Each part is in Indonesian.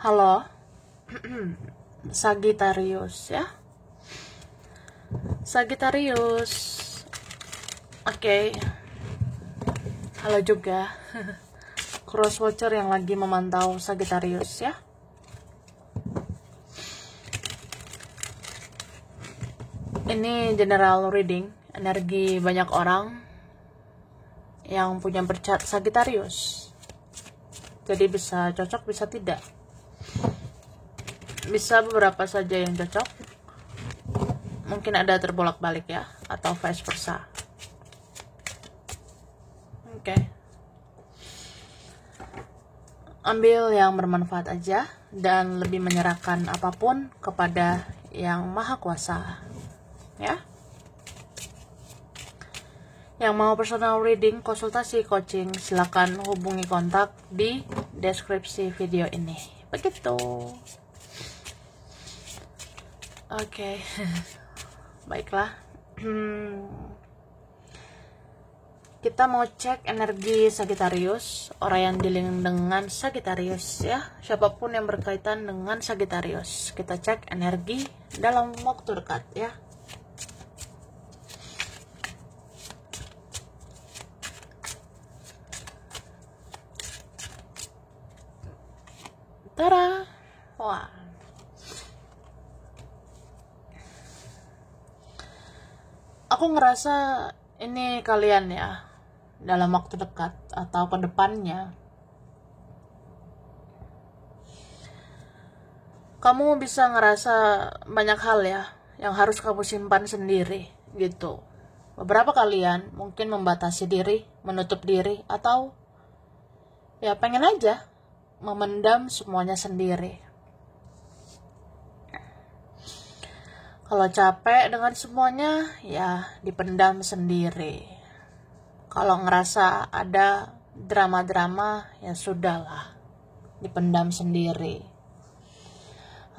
Halo, Sagittarius ya. Sagittarius. Oke. Halo juga. Crosswatcher yang lagi memantau Sagittarius ya. Ini general reading, energi banyak orang yang punya bercat Sagittarius. Jadi bisa cocok, bisa tidak. Bisa beberapa saja yang cocok. Mungkin ada terbolak-balik ya, atau vice versa. Oke. Ambil yang bermanfaat aja dan lebih menyerahkan apapun kepada Yang Maha Kuasa. Ya. Yang mau personal reading, konsultasi, coaching, silakan hubungi kontak di deskripsi video ini. Begitu. Oke. Baiklah. Kita mau cek energi Sagittarius, orang yang dealing dengan Sagittarius ya. Siapapun yang berkaitan dengan Sagittarius, kita cek energi dalam waktu dekat ya. Tara. Wah. Aku ngerasa ini kalian ya, dalam waktu dekat atau ke depannya, kamu bisa ngerasa banyak hal ya yang harus kamu simpan sendiri gitu. Beberapa kalian mungkin membatasi diri, menutup diri, atau ya pengen aja memendam semuanya sendiri. Kalau capek dengan semuanya, ya dipendam sendiri. Kalau ngerasa ada drama-drama, ya sudahlah, dipendam sendiri.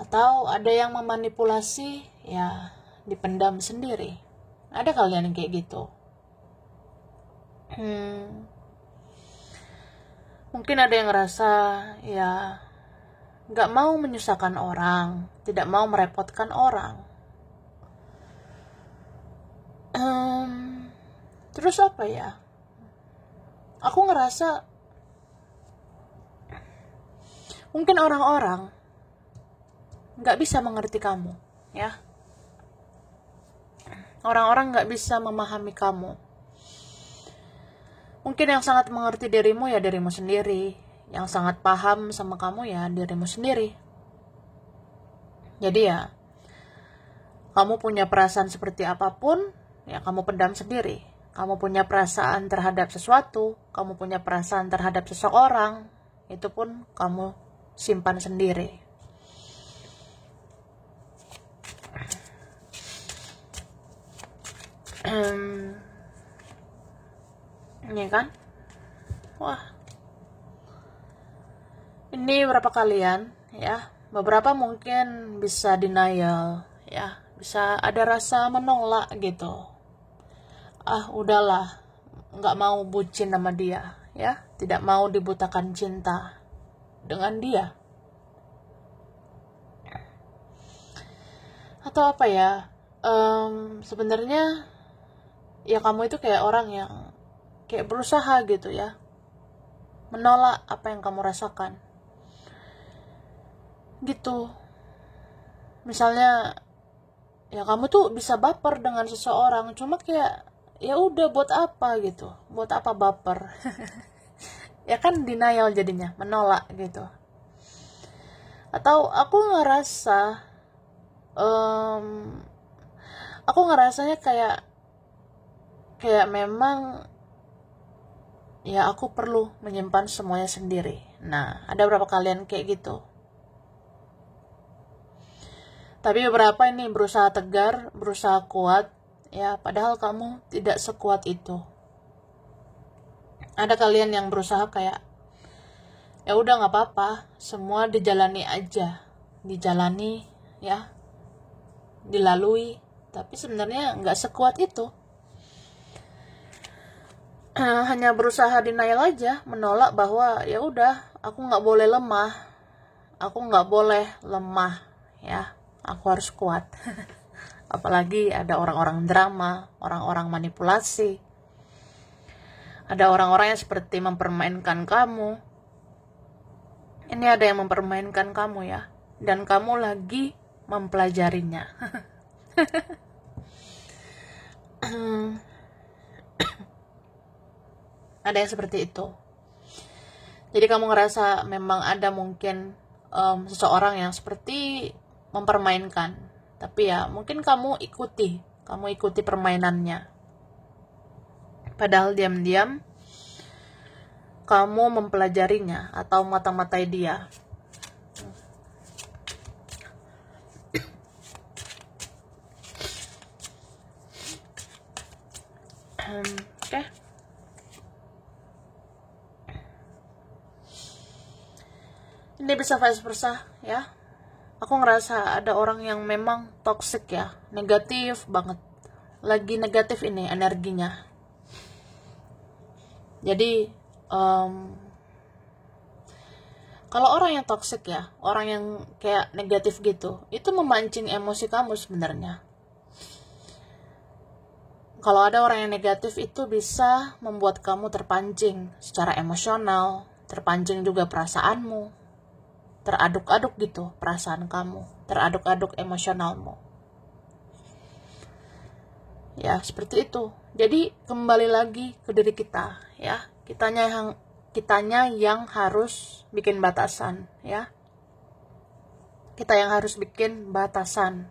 Atau ada yang memanipulasi, ya dipendam sendiri. Ada kalian yang kayak gitu. Mungkin ada yang ngerasa, ya gak mau menyusahkan orang, tidak mau merepotkan orang. Terus apa ya? Aku ngerasa mungkin orang-orang gak bisa mengerti kamu ya. Orang-orang gak bisa memahami kamu. Mungkin yang sangat mengerti dirimu ya dirimu sendiri. Yang sangat paham sama kamu ya dirimu sendiri. Jadi ya, kamu punya perasaan seperti apapun, ya kamu pendam sendiri. Kamu punya perasaan terhadap sesuatu, kamu punya perasaan terhadap seseorang, itu pun kamu simpan sendiri. Ini kan? Wah. Ini berapa kalian ya? Beberapa mungkin bisa denial ya, bisa ada rasa menolak gitu. Udahlah, nggak mau bucin sama dia ya, tidak mau dibutakan cinta dengan dia. Atau apa ya, sebenarnya ya kamu itu kayak orang yang kayak berusaha gitu ya, menolak apa yang kamu rasakan gitu. Misalnya ya kamu tuh bisa baper dengan seseorang, cuma kayak ya udah buat apa gitu, buat apa baper. Ya kan denial jadinya, menolak gitu. Atau aku ngerasanya kayak memang ya aku perlu menyimpan semuanya sendiri. Nah, ada beberapa kalian kayak gitu. Tapi beberapa ini berusaha tegar, berusaha kuat, ya padahal kamu tidak sekuat itu. Ada kalian yang berusaha kayak, ya udah nggak apa-apa, semua dijalani aja, dijalani, ya, dilalui. Tapi sebenarnya nggak sekuat itu. Hanya berusaha denial aja, menolak bahwa ya udah, aku nggak boleh lemah, aku nggak boleh lemah ya, aku harus kuat. Apalagi ada orang-orang drama, orang-orang manipulasi, ada orang-orang yang seperti mempermainkan kamu. Ini ada yang mempermainkan kamu ya, dan kamu lagi mempelajarinya. Ada yang seperti itu. Jadi kamu ngerasa memang ada mungkin seseorang yang seperti mempermainkan, tapi ya mungkin kamu ikuti permainannya. Padahal diam-diam kamu mempelajarinya atau mata-matai dia. Oke. Ini bisa vice versa ya. Aku ngerasa ada orang yang memang toxic ya, negatif banget. Lagi negatif ini energinya. Jadi kalau orang yang toxic ya, orang yang kayak negatif gitu, itu memancing emosi kamu sebenarnya. Kalau ada orang yang negatif itu bisa membuat kamu terpancing secara emosional, terpancing juga perasaanmu, teraduk-aduk gitu perasaan kamu, teraduk-aduk emosionalmu. Ya, seperti itu. Jadi kembali lagi ke diri kita ya. Kitanya yang harus bikin batasan ya. Kita yang harus bikin batasan.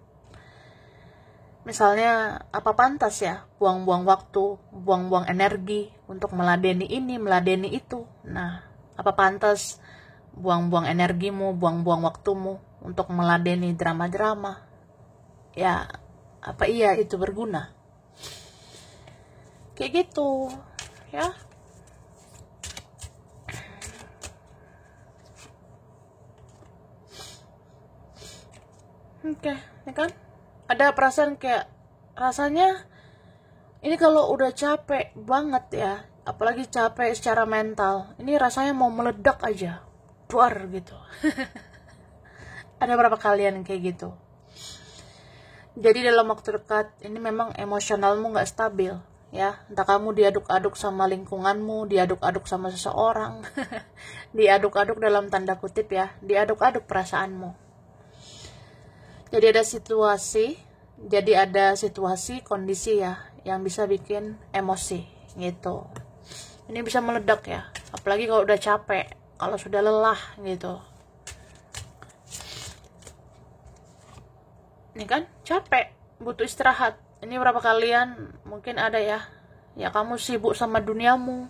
Misalnya, apa pantas ya buang-buang waktu, buang-buang energi untuk meladeni ini, meladeni itu. Nah, apa pantas buang-buang energimu, buang-buang waktumu untuk meladeni drama-drama? Ya, apa iya itu berguna? Kayak gitu, ya. Oke, ya kan? Ada perasaan kayak rasanya ini kalau udah capek banget ya, apalagi capek secara mental, ini rasanya mau meledak aja, duar gitu. Ada berapa kalian kayak gitu? Jadi dalam waktu dekat ini memang emosionalmu nggak stabil ya, entah kamu diaduk-aduk sama lingkunganmu, diaduk-aduk sama seseorang, diaduk-aduk dalam tanda kutip ya, diaduk-aduk perasaanmu. Jadi ada situasi, kondisi ya, yang bisa bikin emosi gitu. Ini bisa meledak ya, apalagi kalau udah capek, kalau sudah lelah gitu. Ini kan capek, butuh istirahat. Ini berapa kalian mungkin ada ya kamu sibuk sama duniamu,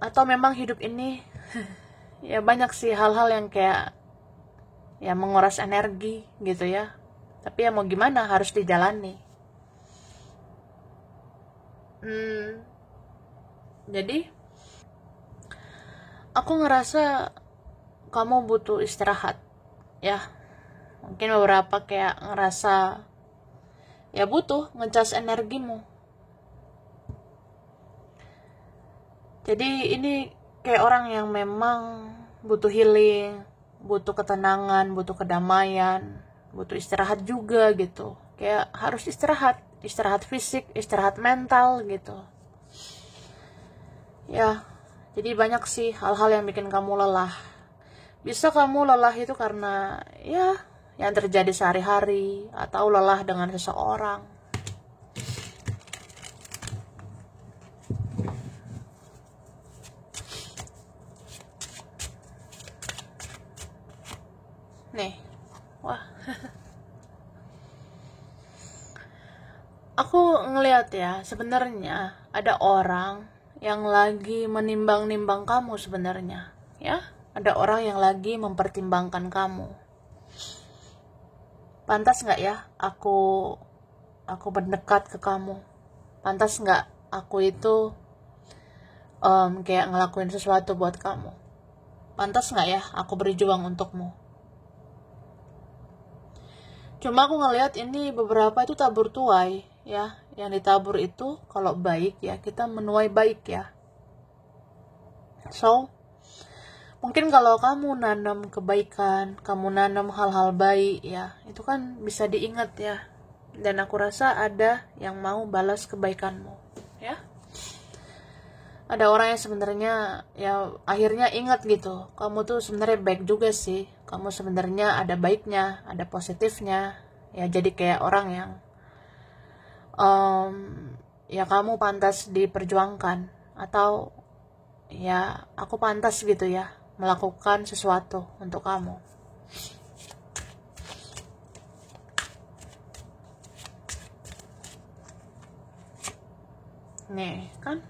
atau memang hidup ini ya banyak sih hal-hal yang kayak ya menguras energi gitu ya, tapi ya mau gimana, harus dijalani. Jadi aku ngerasa kamu butuh istirahat ya. Mungkin beberapa kayak ngerasa ya butuh ngecas energimu. Jadi ini kayak orang yang memang butuh healing, butuh ketenangan, butuh kedamaian, butuh istirahat juga gitu. Kayak harus istirahat fisik, istirahat mental gitu. Ya, jadi banyak sih hal-hal yang bikin kamu lelah. Bisa kamu lelah itu karena ya yang terjadi sehari-hari, atau lelah dengan seseorang. Nih, wah. Aku ngelihat ya, sebenarnya ada orang yang lagi menimbang-nimbang kamu sebenarnya, ya. Ada orang yang lagi mempertimbangkan kamu. Pantas nggak ya aku mendekat ke kamu? Pantas nggak aku itu kayak ngelakuin sesuatu buat kamu? Pantas nggak ya aku berjuang untukmu? Cuma aku ngelihat ini beberapa itu tabur tuai ya. Yang ditabur itu kalau baik ya kita menuai baik ya. So, Mungkin kalau kamu nanam kebaikan, kamu nanam hal-hal baik ya, itu kan bisa diingat ya. Dan aku rasa ada yang mau balas kebaikanmu ya. Ada orang yang sebenarnya ya akhirnya ingat gitu, kamu tuh sebenarnya baik juga sih, kamu sebenarnya ada baiknya, ada positifnya ya. Jadi kayak orang yang ya kamu pantas diperjuangkan, atau ya aku pantas gitu ya melakukan sesuatu untuk kamu. Nih kan.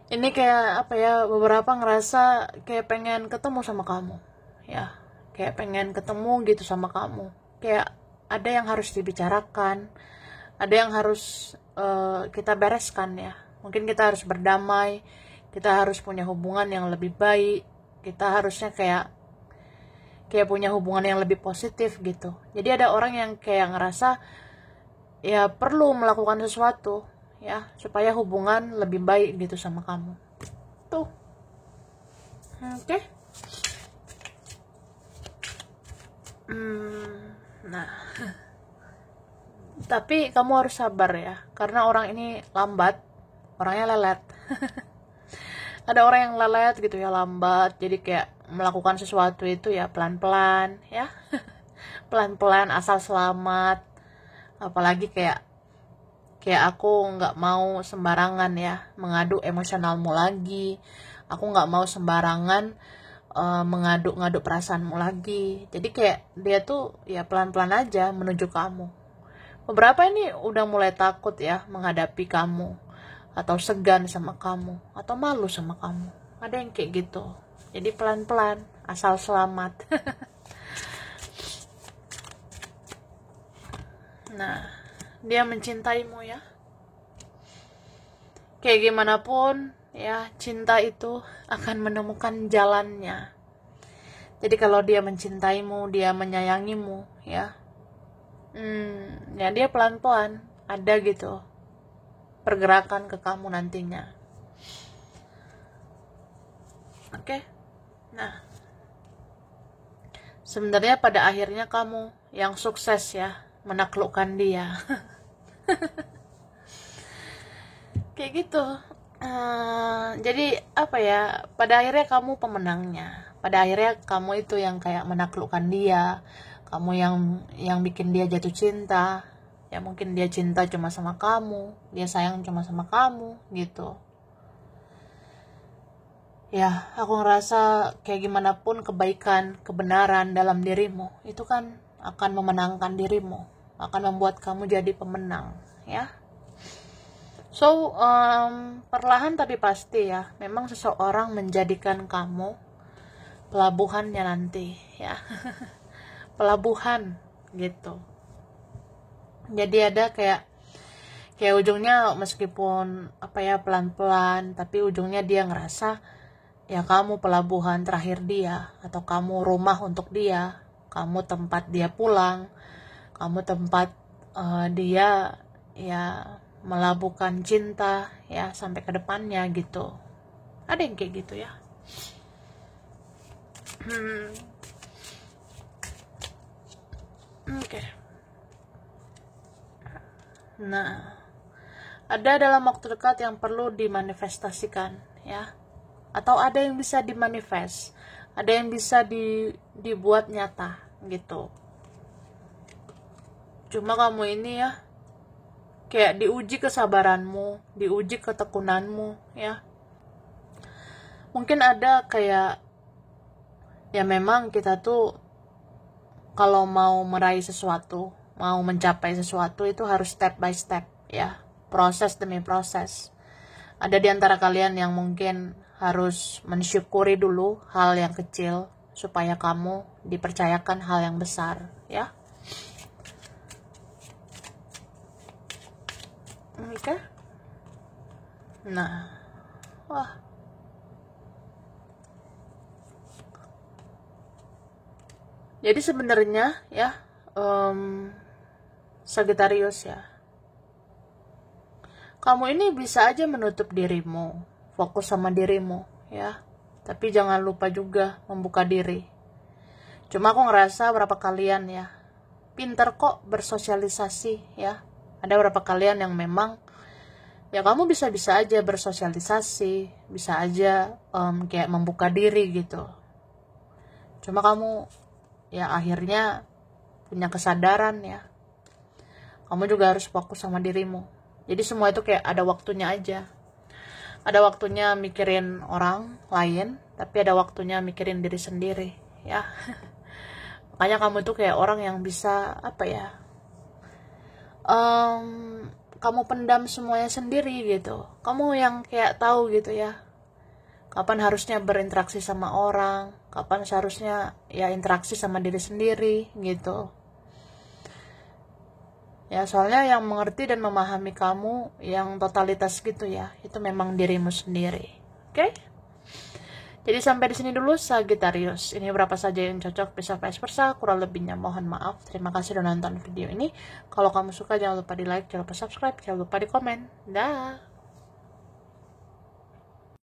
Ini kayak apa ya, beberapa ngerasa kayak pengen ketemu sama kamu ya, kayak pengen ketemu gitu sama kamu, kayak ada yang harus dibicarakan, ada yang harus kita bereskan ya. Mungkin kita harus berdamai, kita harus punya hubungan yang lebih baik, kita harusnya kayak punya hubungan yang lebih positif gitu. Jadi ada orang yang kayak ngerasa ya perlu melakukan sesuatu ya supaya hubungan lebih baik gitu sama kamu tuh. Oke. Nah tapi kamu harus sabar ya, karena orang ini lambat, orangnya lelet. Ada orang yang lelet gitu ya, lambat, jadi kayak melakukan sesuatu itu ya pelan-pelan ya. Pelan-pelan asal selamat. Apalagi kayak aku nggak mau sembarangan ya mengadu emosionalmu lagi, aku nggak mau sembarangan mengaduk-ngaduk perasaanmu lagi. Jadi kayak dia tuh ya pelan-pelan aja menuju kamu. Beberapa ini udah mulai takut ya menghadapi kamu, atau segan sama kamu, atau malu sama kamu. Ada yang kayak gitu. Jadi pelan-pelan asal selamat. Nah, dia mencintaimu ya. Kayak gimana pun ya, cinta itu akan menemukan jalannya. Jadi kalau dia mencintaimu, dia menyayangimu ya, ya dia pelan-pelan ada gitu pergerakan ke kamu nantinya. Oke. Nah, sebenarnya pada akhirnya kamu yang sukses ya menaklukkan dia. Kayak gitu. Jadi apa ya, pada akhirnya kamu pemenangnya, pada akhirnya kamu itu yang kayak menaklukkan dia, kamu yang bikin dia jatuh cinta ya. Mungkin dia cinta cuma sama kamu, dia sayang cuma sama kamu gitu ya. Aku ngerasa kayak gimana pun kebaikan, kebenaran dalam dirimu itu kan akan memenangkan dirimu, akan membuat kamu jadi pemenang ya. So, perlahan tapi pasti ya, memang seseorang menjadikan kamu pelabuhannya nanti ya. Pelabuhan gitu. Jadi ada kayak ujungnya, meskipun apa ya pelan-pelan, tapi ujungnya dia ngerasa ya kamu pelabuhan terakhir dia, atau kamu rumah untuk dia, kamu tempat dia pulang, kamu tempat dia ya melabuhkan cinta ya sampai ke depannya gitu. Ada yang kayak gitu ya. Oke. Nah, ada dalam waktu dekat yang perlu dimanifestasikan ya, atau ada yang bisa dimanifest, ada yang bisa dibuat nyata gitu. Cuma kamu ini ya kayak diuji kesabaranmu, diuji ketekunanmu ya. Mungkin ada kayak ya memang kita tuh kalau mau meraih sesuatu, mau mencapai sesuatu itu harus step by step ya, proses demi proses. Ada di antara kalian yang mungkin harus mensyukuri dulu hal yang kecil supaya kamu dipercayakan hal yang besar ya. Oke. Nah, wah. Jadi sebenarnya ya, Sagittarius ya, kamu ini bisa aja menutup dirimu, fokus sama dirimu ya. Tapi jangan lupa juga membuka diri. Cuma aku ngerasa berapa kalian ya pinter kok bersosialisasi ya. Ada beberapa kalian yang memang ya kamu bisa-bisa aja bersosialisasi, bisa aja kayak membuka diri gitu. Cuma kamu ya akhirnya punya kesadaran ya. Kamu juga harus fokus sama dirimu. Jadi semua itu kayak ada waktunya aja. Ada waktunya mikirin orang lain, tapi ada waktunya mikirin diri sendiri ya. Makanya kamu tuh kayak orang yang bisa apa ya, kamu pendam semuanya sendiri gitu. Kamu yang kayak tahu gitu ya, kapan harusnya berinteraksi sama orang, kapan seharusnya ya interaksi sama diri sendiri gitu. Ya soalnya yang mengerti dan memahami kamu yang totalitas gitu ya, itu memang dirimu sendiri. Oke? Jadi sampai di sini dulu Sagittarius. Ini berapa saja yang cocok, bisa vice versa, kurang lebihnya mohon maaf. Terima kasih sudah nonton video ini. Kalau kamu suka jangan lupa di like, jangan lupa subscribe, jangan lupa di komen. Dah.